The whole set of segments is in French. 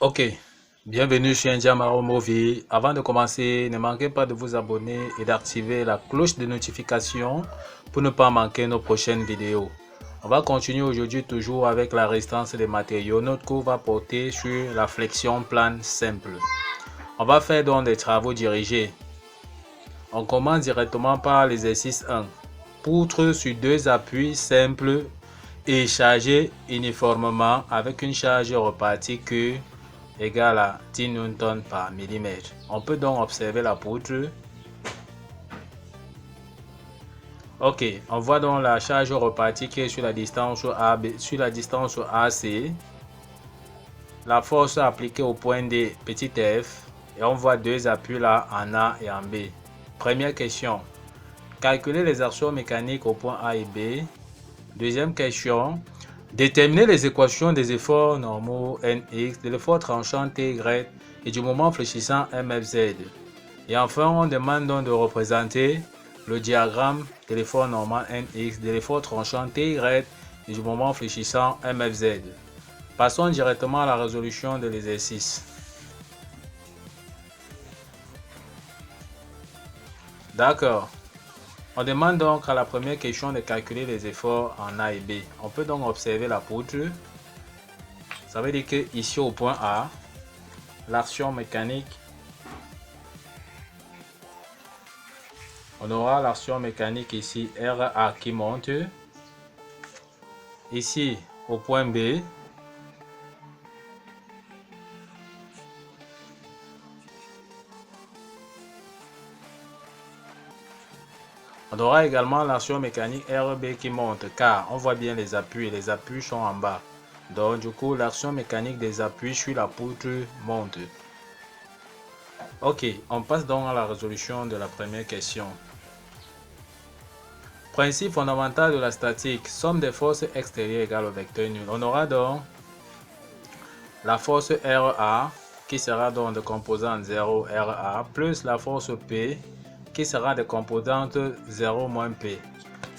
Ok, bienvenue chez Ndiamaro Movie. Avant de commencer, ne manquez pas de vous abonner et d'activer la cloche de notification pour ne pas manquer nos prochaines vidéos. On va continuer aujourd'hui toujours avec la résistance des matériaux. Notre cours va porter sur la flexion plane simple. On va faire donc des travaux dirigés. On commence directement par l'exercice 1. Poutre sur deux appuis simples et chargés uniformément avec une charge repartie Q égale à 10 newtons par millimètre. On peut donc observer la poutre. Ok, on voit donc la charge repartie qui est sur la distance AC. La force appliquée au point D, petit f. Et on voit deux appuis là en A et en B. Première question. Calculer les actions mécaniques au point A et B. Deuxième question. Déterminer les équations des efforts normaux Nx, de l'effort tranchant Ty et du moment fléchissant MFZ. Et enfin, on demande donc de représenter le diagramme de l'effort normal Nx, de l'effort tranchant Ty et du moment fléchissant MFZ. Passons directement à la résolution de l'exercice. D'accord. On demande donc à la première question de calculer les efforts en A et B. On peut donc observer la poutre. Ça veut dire que ici au point A, l'action mécanique, on aura l'action mécanique ici RA qui monte. Ici au point B, on aura également l'action mécanique RB qui monte car on voit bien les appuis sont en bas. Donc du coup l'action mécanique des appuis sur la poutre monte. Ok, on passe donc à la résolution de la première question. Principe fondamental de la statique, somme des forces extérieures égale au vecteur nul. On aura donc la force RA qui sera donc de composante 0 RA plus la force P qui sera de composante 0 moins P.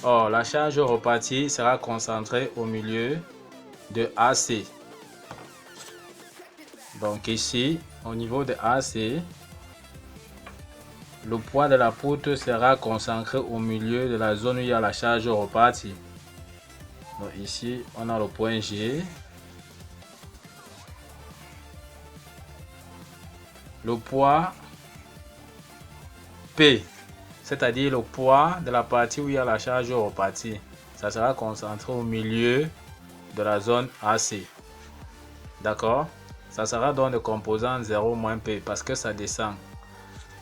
Or, la charge repartie sera concentrée au milieu de AC. Donc ici, au niveau de AC, le poids de la poutre sera concentré au milieu de la zone où il y a la charge repartie. Donc ici, on a le point G. Le poids P, c'est-à-dire le poids de la partie où il y a la charge repartie, ça sera concentré au milieu de la zone AC. D'accord? Ça sera donc le composant 0 moins P parce que ça descend.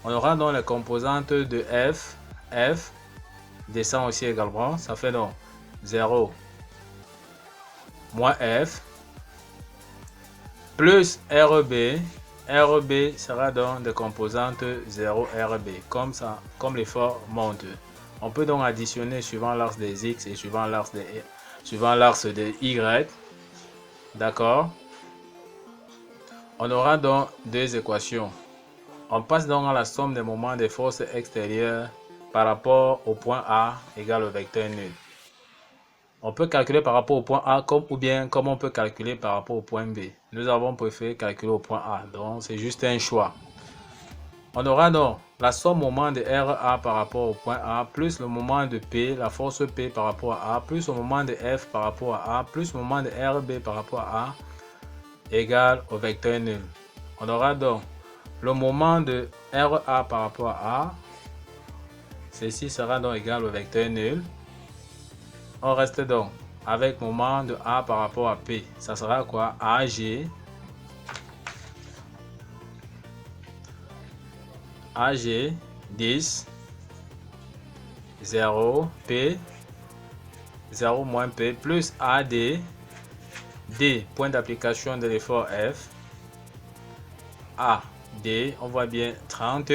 On aura donc les composantes de F. F descend aussi également. Ça fait donc 0 moins F plus RB. RB sera donc des composantes 0 RB. Comme ça, comme l'effort monte. On peut donc additionner suivant l'axe des X et suivant l'axe des Y. D'accord? On aura donc deux équations. On passe donc à la somme des moments des forces extérieures par rapport au point A égale au vecteur nul. On peut calculer par rapport au point A ou bien comme on peut calculer par rapport au point B. Nous avons préféré calculer au point A, donc c'est juste un choix. On aura donc la somme moment de RA par rapport au point A plus le moment de P, la force P par rapport à A, plus le moment de F par rapport à A, plus le moment de RB par rapport à A égale au vecteur nul. On aura donc le moment de RA par rapport à A, ceci sera donc égal au vecteur nul. On reste donc avec moment de A par rapport à P. Ça sera quoi? AG. AG 10 0 P 0 moins P plus AD D point d'application de l'effort F A D on voit bien 30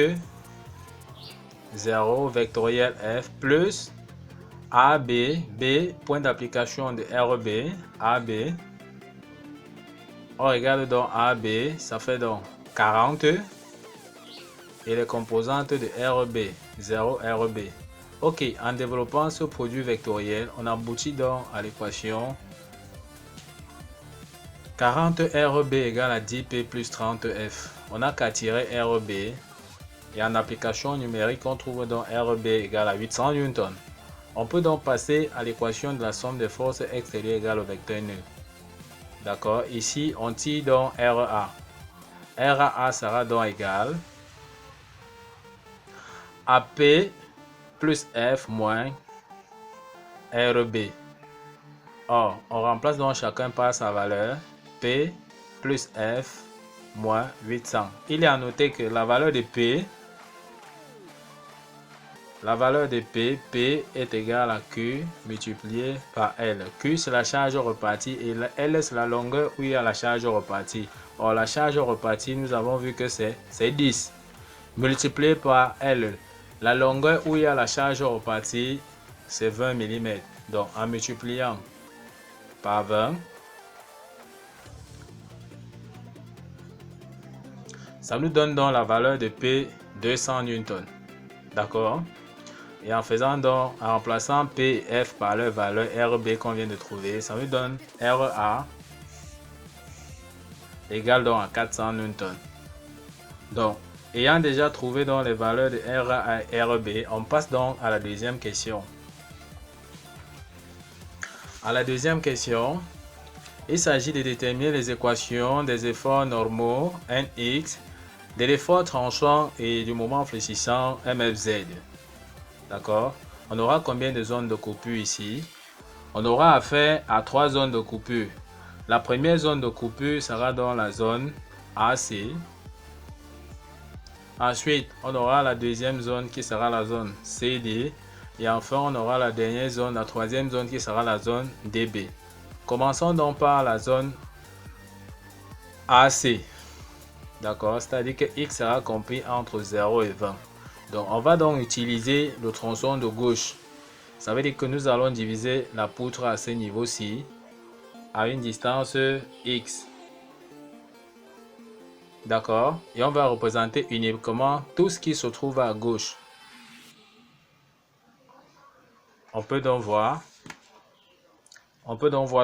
0 vectoriel F plus AB B point d'application de RB AB. On regarde donc AB, ça fait donc 40 et les composantes de RB 0 RB. Ok, en développant ce produit vectoriel, on aboutit donc à l'équation 40 RB égale à 10P plus 30F. On n'a qu'à tirer RB. Et en application numérique, on trouve donc RB égale à 800 Newton. On peut donc passer à l'équation de la somme des forces extérieures égale au vecteur nul. D'accord. Ici, on tire donc RA. RA sera donc égal à P plus F moins RB. Or, on remplace donc chacun par sa valeur. P plus F moins 800. Il est à noter que la valeur de P est égale à Q multiplié par L. Q c'est la charge repartie et L c'est la longueur où il y a la charge repartie. Or la charge repartie, nous avons vu que c'est 10 multiplié par L. La longueur où il y a la charge repartie, c'est 20 mm. Donc en multipliant par 20, ça nous donne donc la valeur de P 200 Newton. D'accord? Et en faisant donc, en remplaçant P et F par leur valeur RB qu'on vient de trouver, ça nous donne RA égale donc à 400 Newton. Donc, ayant déjà trouvé donc les valeurs de RA et RB, on passe donc à la deuxième question. À la deuxième question, il s'agit de déterminer les équations des efforts normaux NX, de l'effort tranchant et du moment fléchissant MFZ. D'accord? On aura combien de zones de coupure ici? On aura affaire à 3 zones de coupure. La première zone de coupure sera dans la zone AC. Ensuite, on aura la deuxième zone qui sera la zone CD. Et enfin, on aura la dernière zone, la troisième zone qui sera la zone DB. Commençons donc par la zone AC. D'accord? C'est-à-dire que X sera compris entre 0 et 20. Donc, on va donc utiliser le tronçon de gauche. Ça veut dire que nous allons diviser la poutre à ce niveau-ci à une distance X. D'accord? Et on va représenter uniquement tout ce qui se trouve à gauche. On peut donc voir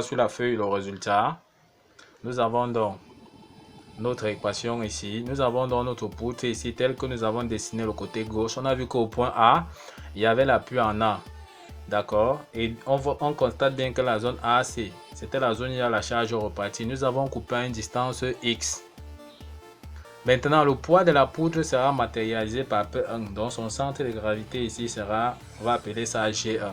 sur la feuille le résultat. Nous avons donc notre équation ici. Nous avons donc notre poutre ici telle que nous avons dessiné le côté gauche. On a vu qu'au point A, il y avait l'appui en A. D'accord? Et on constate bien que la zone AC, c'était la zone où il y a la charge repartie. Nous avons coupé à une distance X. Maintenant, le poids de la poutre sera matérialisé par P1. Donc, son centre de gravité ici sera, on va appeler ça G1.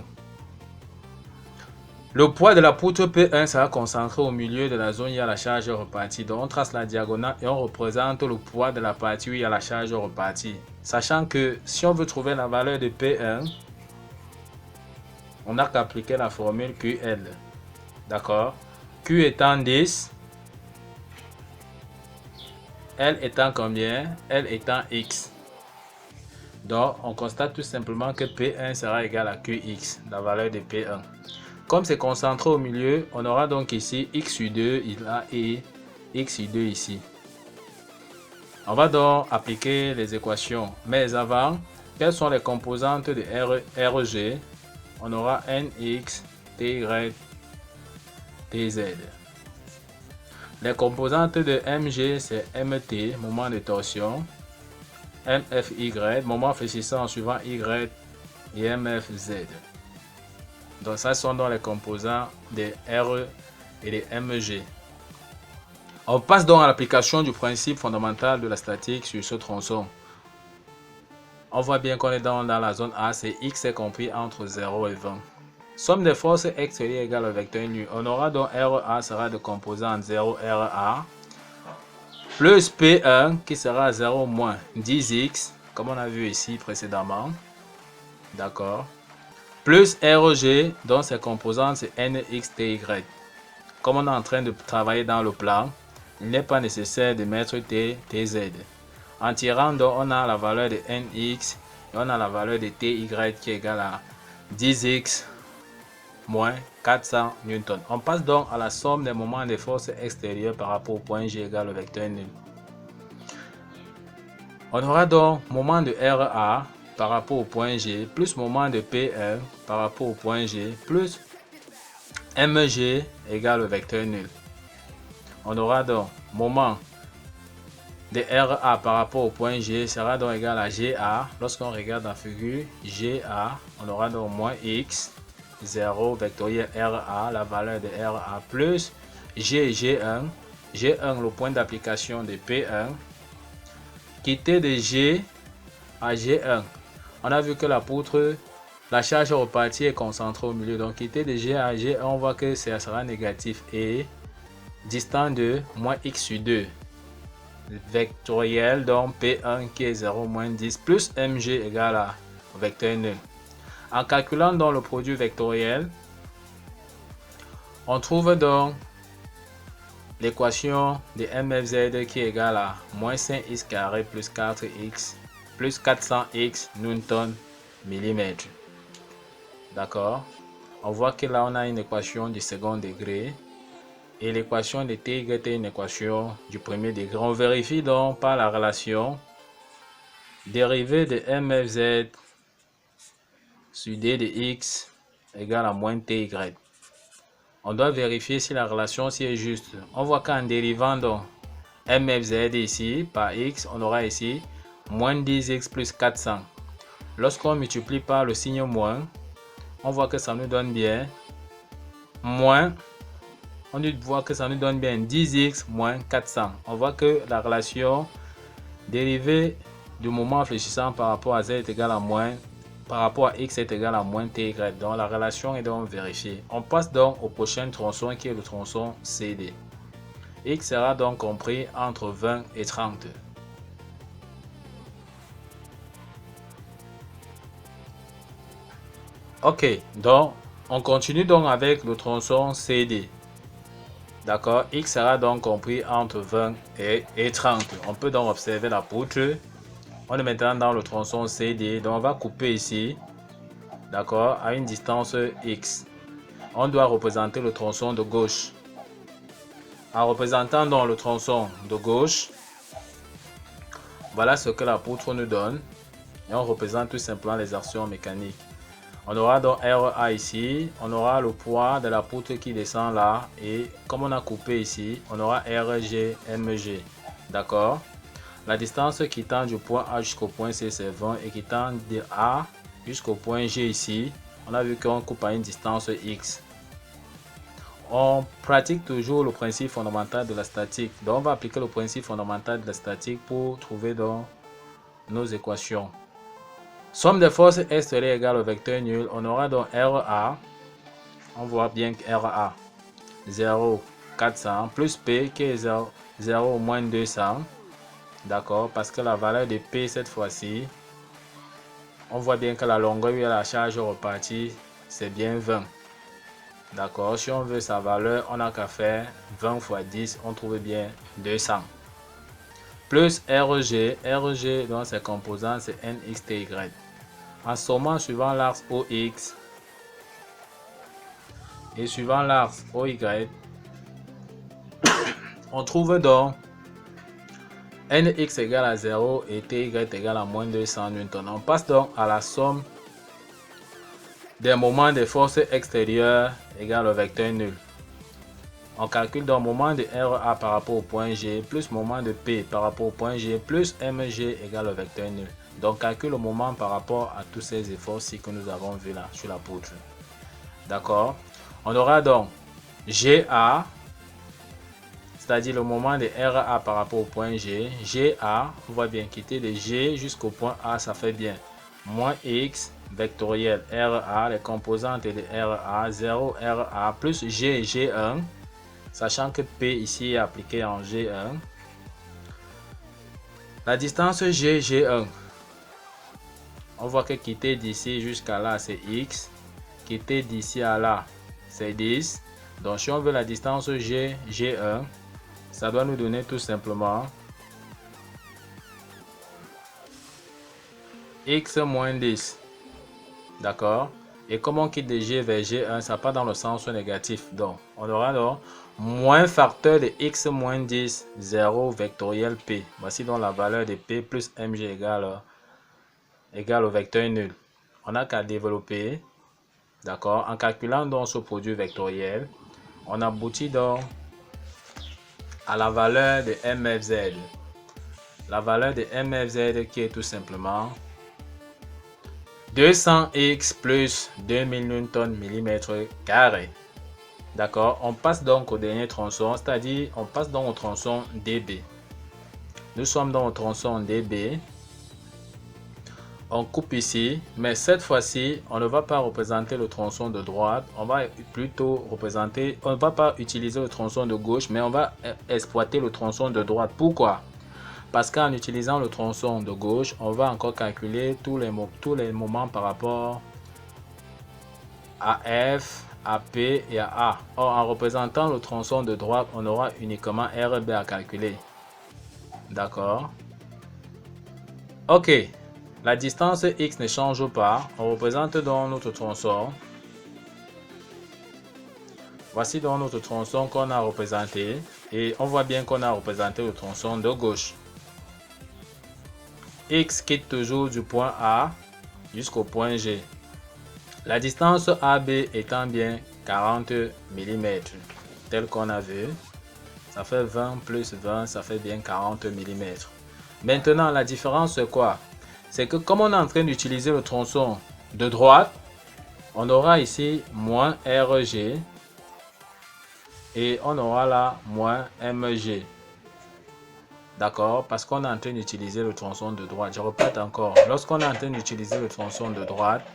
Le poids de la poutre P1 sera concentré au milieu de la zone où il y a la charge repartie. Donc, on trace la diagonale et on représente le poids de la partie où il y a la charge repartie. Sachant que si on veut trouver la valeur de P1, on n'a qu'à appliquer la formule QL. D'accord? Q étant 10. L étant combien? L étant X. Donc, on constate tout simplement que P1 sera égal à QX, la valeur de P1. Comme c'est concentré au milieu, on aura donc ici X sur 2 et X sur 2 ici. On va donc appliquer les équations. Mais avant, quelles sont les composantes de RG? On aura NX, TY, TZ. Les composantes de MG, c'est MT, moment de torsion, MFY, moment fléchissant suivant Y et MFZ. Donc ça sont donc les composants des RE et des MG. On passe donc à l'application du principe fondamental de la statique sur ce tronçon. On voit bien qu'on est dans la zone A, c'est X est compris entre 0 et 20. Somme des forces extérieures égale au vecteur nu. On aura donc RA sera de composante 0 RA plus P1 qui sera 0 moins 10X comme on a vu ici précédemment. D'accord. Plus RG dont ses composantes c'est NXTY. Comme on est en train de travailler dans le plan, il n'est pas nécessaire de mettre TZ. En tirant donc on a la valeur de NX et on a la valeur de TY qui est égale à 10X moins 400 Newton. On passe donc à la somme des moments des forces extérieures par rapport au point G égale au vecteur nul. On aura donc moment de RA par rapport au point G plus moment de P1 par rapport au point G plus MG égale au vecteur nul. on aura donc moment de RA par rapport au point G sera donc égal à GA. Lorsqu'on regarde la figure GA, on aura donc moins X 0 vectoriel RA, la valeur de RA, plus G1. G1, le point d'application de P1. Quitter de G à G1. On a vu que la poutre, la charge repartie est concentrée au milieu. Donc quitter de G à G1, on voit que ça sera négatif et distant de moins X sur 2. Vectoriel, donc P1 qui est 0 moins 10 plus MG égale à vecteur nul. En calculant donc le produit vectoriel, on trouve donc l'équation de MFZ qui est égale à moins 5x carré plus 4x plus 400x newton millimètre. D'accord? On voit que là on a une équation du second degré et l'équation de TY est une équation du premier degré. On vérifie donc par la relation dérivée de MFZ sur d de x égale à moins TY. On doit vérifier si la relation est juste. On voit qu'en dérivant donc MFZ ici par x, on aura ici moins 10x plus 400. Lorsqu'on multiplie par le signe moins, on voit que ça nous donne bien moins. On voit que ça nous donne bien 10x moins 400. On voit que la relation dérivée du moment fléchissant par rapport à z est égale à moins, par rapport à x est égal à moins ty. Donc la relation est donc vérifiée. On passe donc au prochain tronçon qui est le tronçon CD. X sera donc compris entre 20 et 30. Ok, donc on continue donc avec le tronçon CD. D'accord, X sera donc compris entre 20 et 30. On peut donc observer la poutre. On est maintenant dans le tronçon CD. Donc on va couper ici. D'accord, à une distance X. On doit représenter le tronçon de gauche. En représentant donc le tronçon de gauche, voilà ce que la poutre nous donne. Et on représente tout simplement les actions mécaniques. On aura donc RA ici, on aura le poids de la poutre qui descend là, et comme on a coupé ici, on aura RG, MG. D'accord? La distance qui tend du point A jusqu'au point C, c'est 20, et qui tend de A jusqu'au point G ici, on a vu qu'on coupe à une distance X. On pratique toujours le principe fondamental de la statique. Donc on va appliquer le principe fondamental de la statique pour trouver donc nos équations. Somme des forces extérieures égale au vecteur nul. On aura donc RA. On voit bien que RA 0, 400 plus P qui est 0 moins 200. D'accord, parce que la valeur de P cette fois-ci, on voit bien que la longueur et la charge repartie, c'est bien 20. D'accord, si on veut sa valeur, on n'a qu'à faire 20 fois 10, on trouve bien 200. Plus RG dans ses composants, c'est NXTY. En sommant suivant l'axe OX et suivant l'axe OY, on trouve donc NX égale à 0 et TY égale à moins 200 Newton. On passe donc à la somme des moments de force extérieure égale au vecteur nul. On calcule donc moment de RA par rapport au point G plus moment de P par rapport au point G plus MG égale au vecteur nul. Donc calcule le moment par rapport à tous ces efforts-ci que nous avons vu là sur la poutre. D'accord. On aura donc GA, c'est-à-dire le moment de RA par rapport au point G. GA, on voit bien quitter de G jusqu'au point A, ça fait bien moins X vectoriel RA, les composantes de RA, 0 RA plus G, G1, sachant que P ici est appliqué en G1. La distance G, G1, on voit que quitter d'ici jusqu'à là, c'est X. Quitter d'ici à là, c'est 10. Donc, si on veut la distance G, G1, ça doit nous donner tout simplement X moins 10. D'accord? Et comme on quitte de G vers G1, ça part dans le sens négatif. Donc, on aura donc moins facteur de X moins 10, 0 vectoriel P. Voici donc la valeur de P plus MG égale au vecteur nul. On n'a qu'à développer. D'accord? En calculant donc ce produit vectoriel, on aboutit donc à la valeur de MFZ. La valeur de MFZ qui est tout simplement 200x plus 2000 Nm². D'accord, on passe donc au dernier tronçon, c'est-à-dire on passe donc au tronçon DB. Nous sommes dans le tronçon DB. On coupe ici, mais cette fois-ci, on ne va pas représenter le tronçon de droite, on va plutôt représenter, on ne va pas utiliser le tronçon de gauche, mais on va exploiter le tronçon de droite. Pourquoi? Parce qu'en utilisant le tronçon de gauche, on va encore calculer tous les moments par rapport à F, à P et à A. Or, en représentant le tronçon de droite, on aura uniquement RB à calculer. D'accord? Ok. La distance X ne change pas. On représente donc notre tronçon. Voici donc notre tronçon qu'on a représenté. Et on voit bien qu'on a représenté le tronçon de gauche. X quitte toujours du point A jusqu'au point G. La distance AB étant bien 40 mm. Tel qu'on a vu. Ça fait 20 plus 20, ça fait bien 40 mm. Maintenant, la différence c'est quoi? C'est que comme on est en train d'utiliser le tronçon de droite, on aura ici moins RG et on aura là moins MG. D'accord? Parce qu'on est en train d'utiliser le tronçon de droite. Je répète encore, lorsqu'on est en train d'utiliser le tronçon de droite,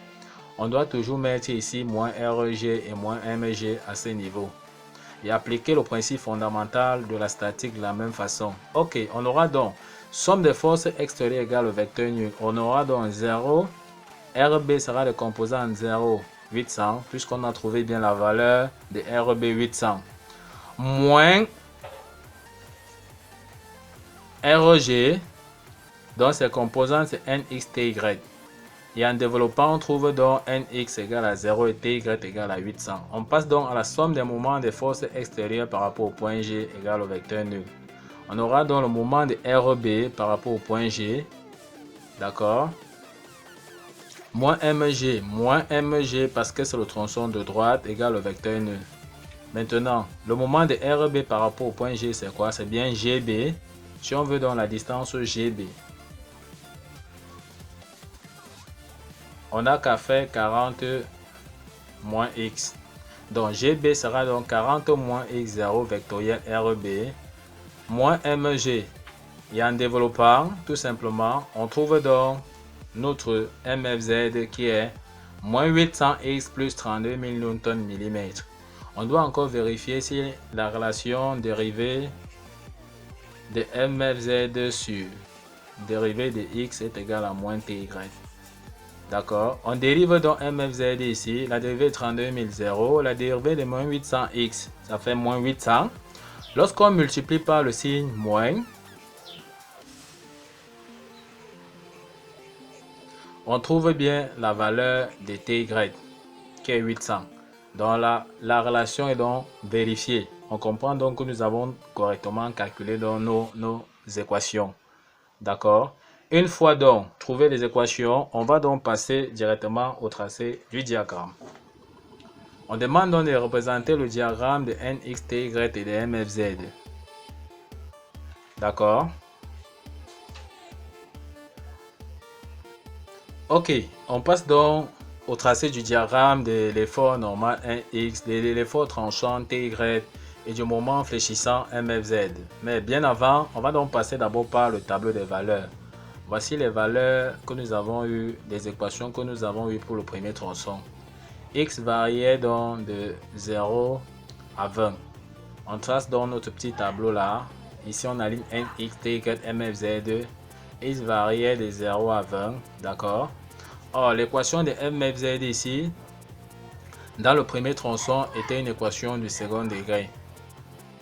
on doit toujours mettre ici moins RG et moins MG à ce niveau. Et appliquer le principe fondamental de la statique de la même façon. Ok, on aura donc somme des forces extérieures égale au vecteur nul. On aura donc 0. RB sera le composant 0, 800, puisqu'on a trouvé bien la valeur de RB 800. Moins RG, donc ses composants c'est NXTY. Et en développant, on trouve donc Nx égale à 0 et Ty égale à 800. On passe donc à la somme des moments des forces extérieures par rapport au point G égale au vecteur nul. On aura donc le moment de RB par rapport au point G. D'accord. Moins MG parce que c'est le tronçon de droite égale au vecteur nul. Maintenant, le moment de RB par rapport au point G, c'est quoi? C'est bien GB. Si on veut donc la distance GB. On n'a qu'à faire 40 moins X. Donc GB sera donc 40 moins X0 vectoriel RB moins MG. Et en développant, tout simplement, on trouve donc notre MFZ qui est moins 800X plus 32 000 Nm. On doit encore vérifier si la relation dérivée de MFZ sur dérivée de X est égale à moins TY. D'accord. On dérive donc MFZ ici. La dérivée de 32 000, la dérivée de moins 800X, ça fait moins 800. Lorsqu'on multiplie par le signe moins, on trouve bien la valeur de TY qui est 800. Donc la relation est donc vérifiée. On comprend donc que nous avons correctement calculé dans nos équations. D'accord. Une fois donc trouvé les équations, on va donc passer directement au tracé du diagramme. On demande donc de représenter le diagramme de NXTY et de MFZ. D'accord. Ok, on passe donc au tracé du diagramme de l'effort normal 1x, de l'effort tranchant TY et du moment fléchissant MFZ. Mais bien avant, on va donc passer d'abord par le tableau des valeurs. Voici les valeurs que nous avons eues, les équations que nous avons eues pour le premier tronçon. X variait donc de 0 à 20. On trace donc notre petit tableau là. Ici, on aligne NX, TY, MFZ. X variait de 0 à 20. D'accord. Or, l'équation de MFZ ici, dans le premier tronçon, était une équation du second degré.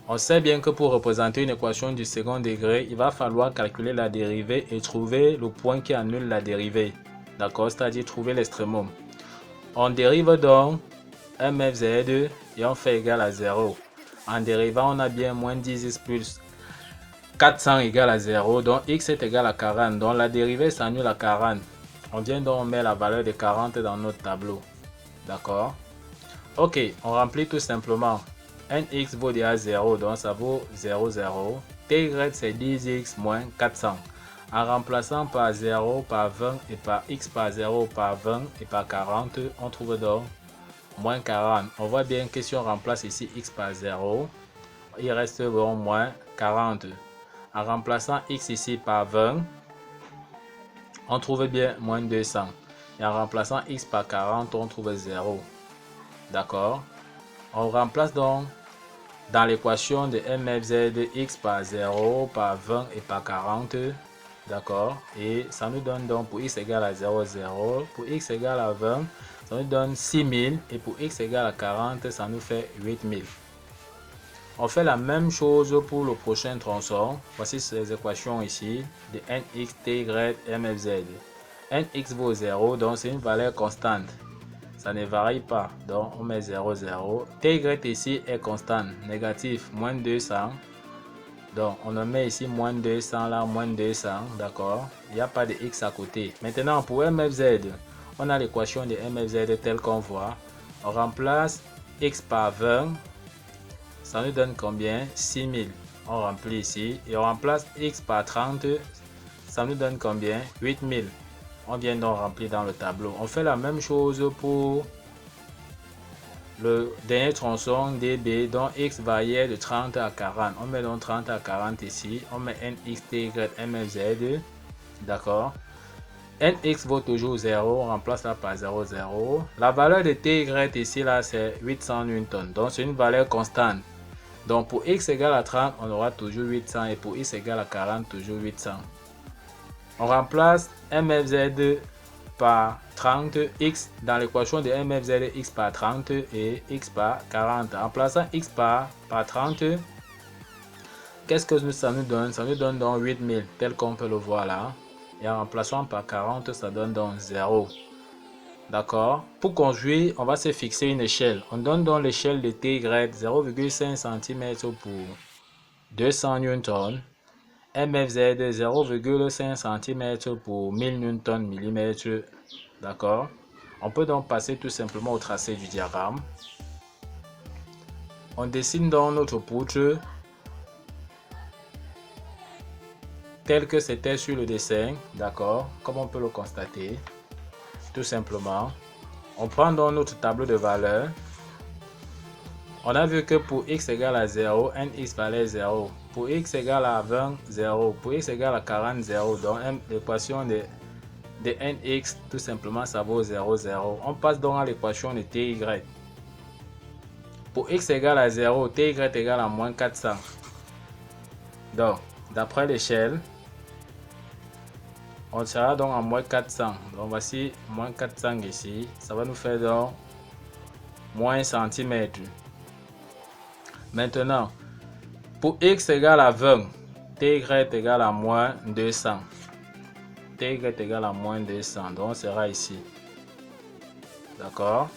On sait bien que pour représenter une équation du second degré, il va falloir calculer la dérivée et trouver le point qui annule la dérivée. D'accord, c'est-à-dire trouver l'extrémum. On dérive donc MFZ et on fait égal à 0. En dérivant, on a bien moins 10x plus 400 égale à 0. Donc x est égal à 40. Donc la dérivée s'annule à 40. On vient donc mettre la valeur de 40 dans notre tableau. D'accord. Ok, on remplit tout simplement. nx vaut déjà 0, donc ça vaut 0, 0. Ty, c'est 10x moins 400. En remplaçant par 0, par 20 et par x par 0, par 20 et par 40, on trouve donc moins 40. On voit bien que si on remplace ici x par 0, il reste bon moins 40. En remplaçant x ici par 20, on trouve bien moins 200. Et en remplaçant x par 40, on trouve 0. D'accord? On remplace donc dans l'équation de mfz x par 0, par 20 et par 40. D'accord? Et ça nous donne donc pour x égale à 0, 0. Pour x égale à 20, ça nous donne 6000. Et pour x égale à 40, ça nous fait 8000. On fait la même chose pour le prochain tronçon. Voici ces équations ici de nx, ty, mfz. Nx vaut 0, donc c'est une valeur constante. Ça ne varie pas, donc on met 0, 0. Ty ici est constante, négatif, moins 200. Donc on en met ici moins 200, là moins 200, d'accord. Il n'y a pas de x à côté. Maintenant pour mfz, on a l'équation de mfz telle qu'on voit. On remplace x par 20. Ça nous donne combien? 6000. On remplit ici et on remplace x par 30. Ça nous donne combien? 8000. On vient donc remplir dans le tableau. On fait la même chose pour le dernier tronçon db dont x variait de 30 à 40. On met donc 30 à 40 ici. On met nx, ty, mfz. D'accord. Nx vaut toujours 0. On remplace là par 0, 0. La valeur de ty ici là c'est 800 newton. Donc c'est une valeur constante. Donc pour x égale à 30, on aura toujours 800 et pour x égale à 40, toujours 800. On remplace mfz par 30, x dans l'équation de mfz, x par 30 et x par 40. En plaçant x par 30, qu'est-ce que ça nous donne? Ça nous donne donc 8000, tel qu'on peut le voir là. Et en remplaçant par 40, ça donne donc 0. D'accord. Pour conjuguer, on va se fixer une échelle. On donne donc l'échelle de ty 0,5 cm pour 200 Newton. mfz 0,5 cm pour 1000 Newton mm. D'accord. On peut donc passer tout simplement au tracé du diagramme. On dessine donc notre poutre tel que c'était sur le dessin. D'accord. Comme on peut le constater. Tout simplement. On prend donc notre tableau de valeurs. On a vu que pour x égale à 0, nx valait 0. Pour x égale à 20, 0. Pour x égale à 40, 0. Donc l'équation de nx, tout simplement, ça vaut 0, 0. On passe donc à l'équation de ty. Pour x égale à 0, ty égale à moins 400. Donc, d'après l'échelle, on sera donc à moins 400. Donc voici moins 400 ici. Ça va nous faire donc moins 1 cm. Maintenant, pour x égale à 20, ty égale à moins 200. Ty égale à moins 200. Donc on sera ici. D'accord.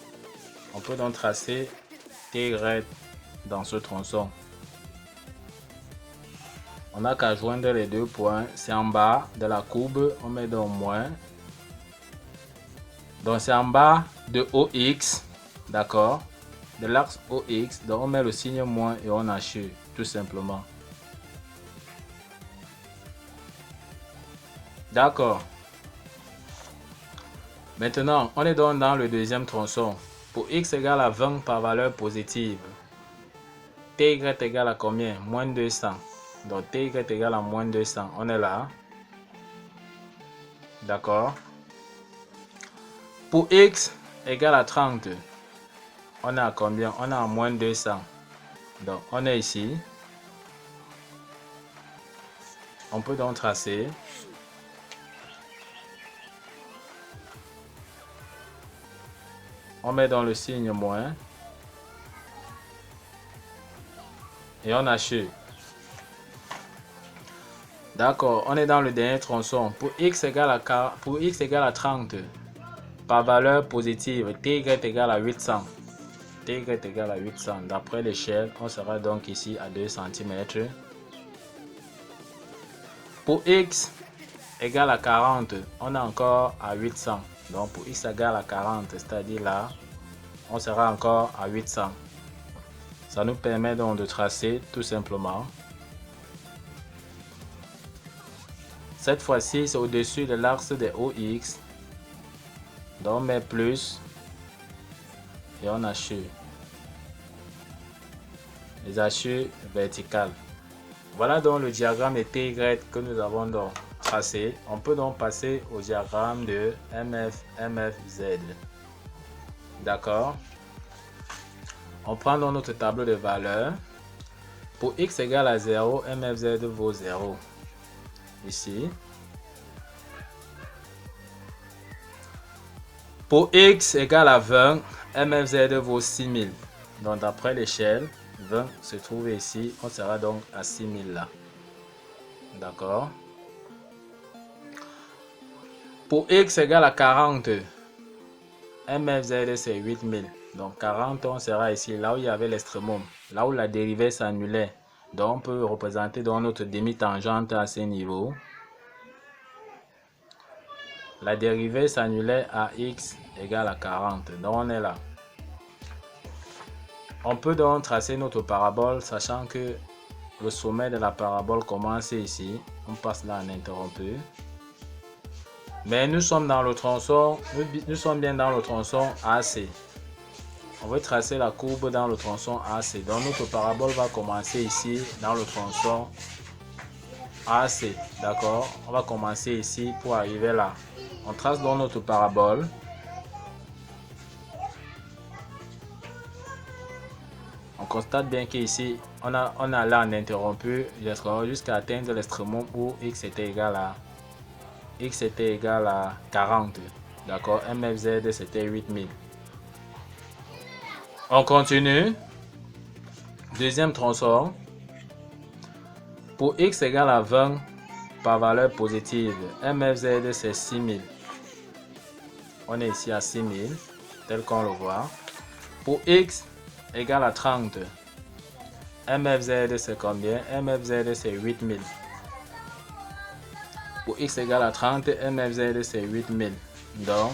On peut donc tracer ty dans ce tronçon. On n'a qu'à joindre les deux points. C'est en bas de la courbe. On met donc moins. Donc c'est en bas de OX. D'accord. De l'axe OX. Donc on met le signe moins et on achève. Tout simplement. D'accord. Maintenant, on est donc dans le deuxième tronçon. Pour x égale à 20 par valeur positive. Ty égale à combien? Moins 200. Donc ty égale à moins 200. On est là. D'accord. Pour x égale à 30. On est à combien? On est à moins 200. Donc on est ici. On peut donc tracer. On met dans le signe moins. Et on achève. D'accord, on est dans le dernier tronçon. Pour x égale à 30, par valeur positive, ty égale à 800. Ty égale à 800. D'après l'échelle, on sera donc ici à 2 cm. Pour x égale à 40, on est encore à 800. Donc pour x égale à 40, c'est-à-dire là, on sera encore à 800. Ça nous permet donc de tracer tout simplement. Cette fois-ci, c'est au-dessus de l'axe des OX. Donc on met plus et on hachure. Les hachures verticales. Voilà donc le diagramme de TY que nous avons donc tracé. On peut donc passer au diagramme de MFZ. D'accord. On prend donc notre tableau de valeurs. Pour x égale à 0, MFZ vaut 0. Ici. Pour x égale à 20, MFZ vaut 6000. Donc d'après l'échelle, 20 se trouve ici. On sera donc à 6000 là. D'accord. Pour x égale à 40, MFZ c'est 8000. Donc 40, on sera ici, là où il y avait l'extrémum, là où la dérivée s'annulait. Donc on peut représenter dans notre demi-tangente à ce niveau. La dérivée s'annulait à x égale à 40. Donc on est là. On peut donc tracer notre parabole, sachant que le sommet de la parabole commence ici. On passe là en interrompu. Mais nous sommes dans le tronçon, nous sommes bien dans le tronçon AC. On veut tracer la courbe dans le tronçon AC. Donc notre parabole va commencer ici dans le tronçon AC. D'accord? On va commencer ici pour arriver là. On trace donc notre parabole. On constate bien qu'ici, on a là en interrompu jusqu'à atteindre l'extrémum où x était égal à 40. D'accord? MFZ c'était 8000. On continue. Deuxième tronçon. Pour x égale à 20 par valeur positive, MFZ c'est 6000. On est ici à 6000, tel qu'on le voit. Pour x égale à 30, MFZ c'est combien? MFZ c'est 8000. Pour x égale à 30, MFZ c'est 8000. Donc,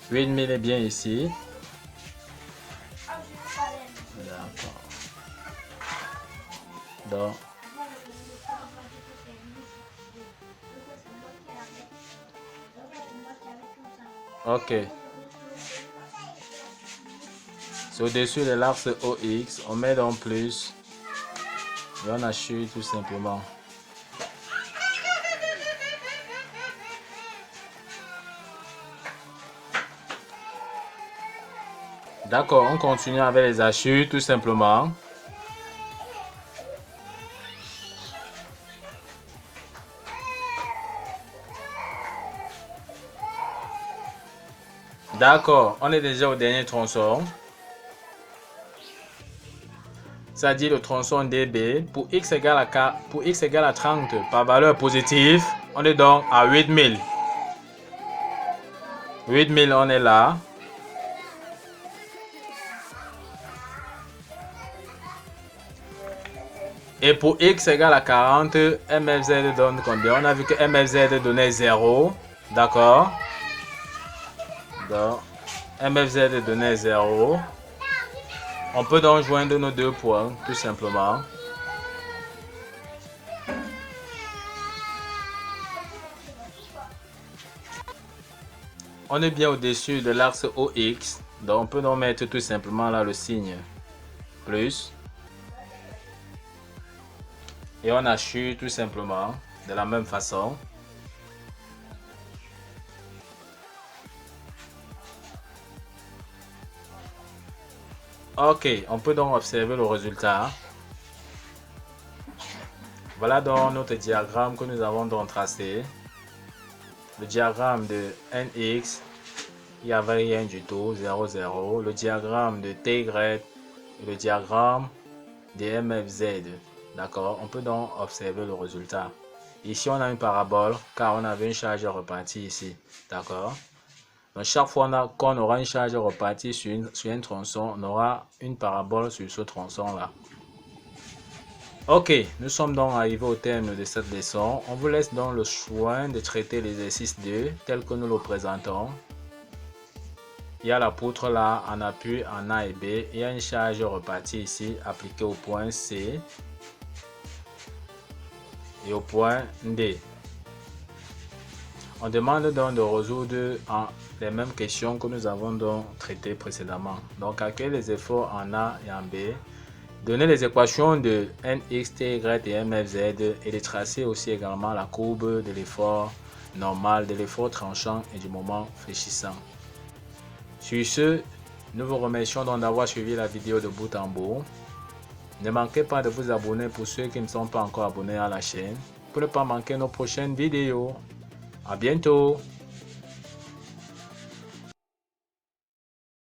« 8000 est bien ici. » D'accord. Donc, ok. C'est au-dessus de l'axe OX. On met donc plus. Et on hachure tout simplement. D'accord, on continue avec les hachures tout simplement. D'accord, on est déjà au dernier tronçon. Ça dit le tronçon DB. Pour x égale à 30 par valeur positive, on est donc à 8000. 8000, on est là. Et pour x égale à 40, MFZ donne combien? On a vu que MFZ donnait 0. D'accord. Donc, MFZ donnait 0. On peut donc joindre nos deux points, tout simplement. On est bien au-dessus de l'axe OX. Donc, on peut donc mettre tout simplement là le signe plus. Et on hachure tout simplement de la même façon. Ok, on peut donc observer le résultat. Voilà donc notre diagramme que nous avons donc tracé. Le diagramme de NX, il n'y avait rien du tout, 0, 0. Le diagramme de TY et le diagramme de MFZ. D'accord, on peut donc observer le résultat. Ici, on a une parabole car on avait une charge repartie ici. D'accord. Donc, chaque fois qu'on aura une charge repartie sur un tronçon, on aura une parabole sur ce tronçon-là. Ok, nous sommes donc arrivés au terme de cette leçon. On vous laisse donc le soin de traiter l'exercice 2 tel que nous le présentons. Il y a la poutre là en appui en A et B. Il y a une charge repartie ici appliquée au point C et au point D. On demande donc de résoudre les mêmes questions que nous avons donc traitées précédemment. Donc calculer les efforts en A et en B. Donner les équations de nx, ty et mfz et de tracer aussi également la courbe de l'effort normal, de l'effort tranchant et du moment fléchissant. Sur ce, nous vous remercions donc d'avoir suivi la vidéo de bout en bout. Ne manquez pas de vous abonner pour ceux qui ne sont pas encore abonnés à la chaîne pour ne pas manquer nos prochaines vidéos. À bientôt!